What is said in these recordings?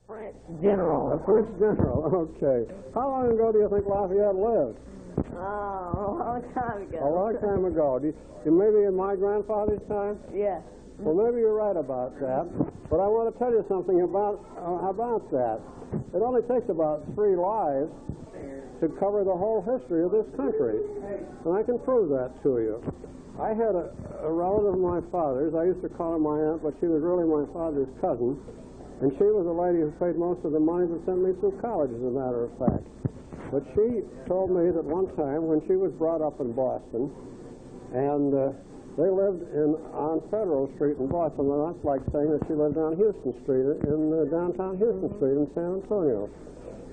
French general. A French general, okay. How long ago do you think Lafayette lived? Oh, a long time ago. A long time ago. Maybe in my grandfather's time? Yes. Well, maybe you're right about that. But I want to tell you something about that. It only takes about 3 lives to cover the whole history of this country. And I can prove that to you. I had a relative of my father's. I used to call her my aunt, but she was really my father's cousin. And she was the lady who paid most of the money to send me through college, as a matter of fact. But she told me that one time when she was brought up in Boston, and they lived on Federal Street in Boston, and that's like saying that she lived on Houston Street, in downtown Houston Street in San Antonio.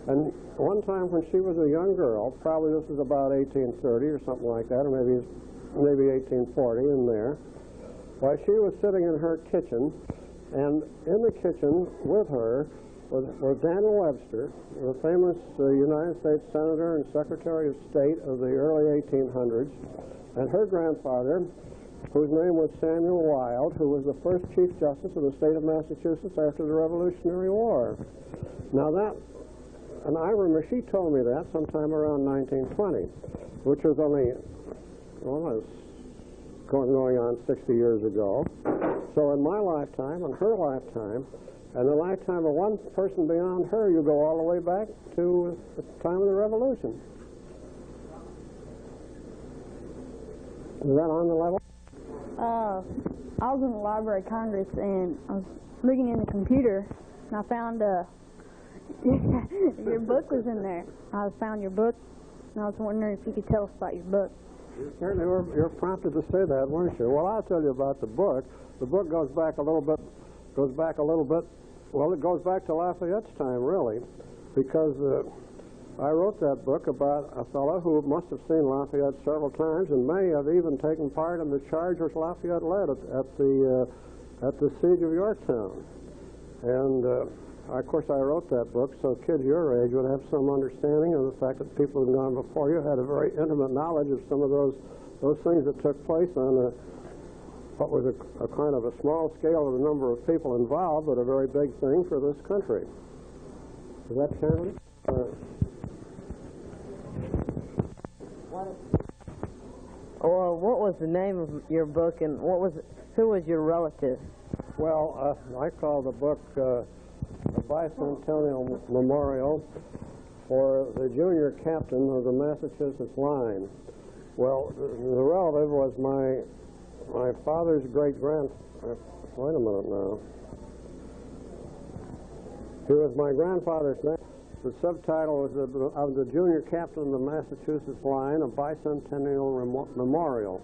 And one time when she was a young girl, probably this was about 1830 or something like that, or maybe 1840 in there, why, she was sitting in her kitchen, and in the kitchen with her was Daniel Webster, the famous United States Senator and Secretary of State of the early 1800s, and her grandfather, whose name was Samuel Wild, who was the first Chief Justice of the state of Massachusetts after the Revolutionary War. Now and I remember she told me that sometime around 1920, which was only, well, it was going on 60 years ago. So in my lifetime, and her lifetime, and the lifetime of one person beyond her, you go all the way back to the time of the Revolution. Is that on the level? I was in the Library of Congress, and I was looking in the computer, and I found your book was in there. I found your book, and I was wondering if you could tell us about your book. You certainly were. You're prompted to say that, weren't you? Well, I'll tell you about the book. The book goes back a little bit. Well, it goes back to Lafayette's time, really, because I wrote that book about a fellow who must have seen Lafayette several times and may have even taken part in the charge which Lafayette led at the siege of Yorktown. And of course, I wrote that book so kids your age would have some understanding of the fact that people who had gone before you had a very intimate knowledge of some of those things that took place on what was a kind of a small scale of the number of people involved, but a very big thing for this country. Is that Kennedy? Or what was the name of your book, and who was your relative? Well, I call the book the Bicentennial Memorial for the junior captain of the Massachusetts line. Well, the relative was my father's great-grand... wait a minute now. He was my grandfather's name. The subtitle was of the junior captain of the Massachusetts line, a Bicentennial Memorial.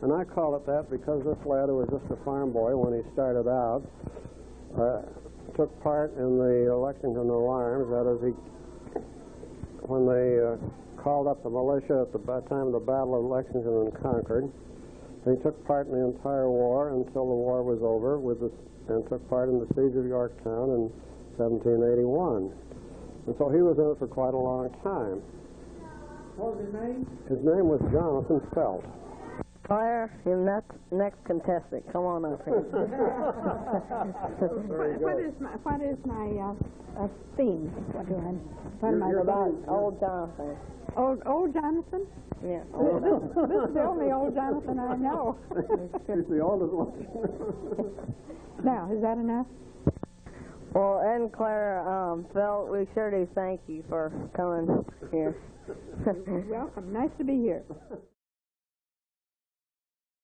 And I call it that because this lad, who was just a farm boy when he started out, took part in the Lexington alarms. That is, when they called up the militia at the time of the Battle of Lexington and Concord. He took part in the entire war until the war was over, and took part in the siege of Yorktown in 1781. And so he was in it for quite a long time. What was his name? His name was Jonathan Felt. Claire, your next contestant. Come on up here. What is my theme? What do I? You're about old Jonathan. Old Jonathan? Yeah. This is the only old Jonathan I know. He's the oldest one. Now, is that enough? Well, Ed and Claire Felt, we sure do thank you for coming here. You're welcome. Nice to be here.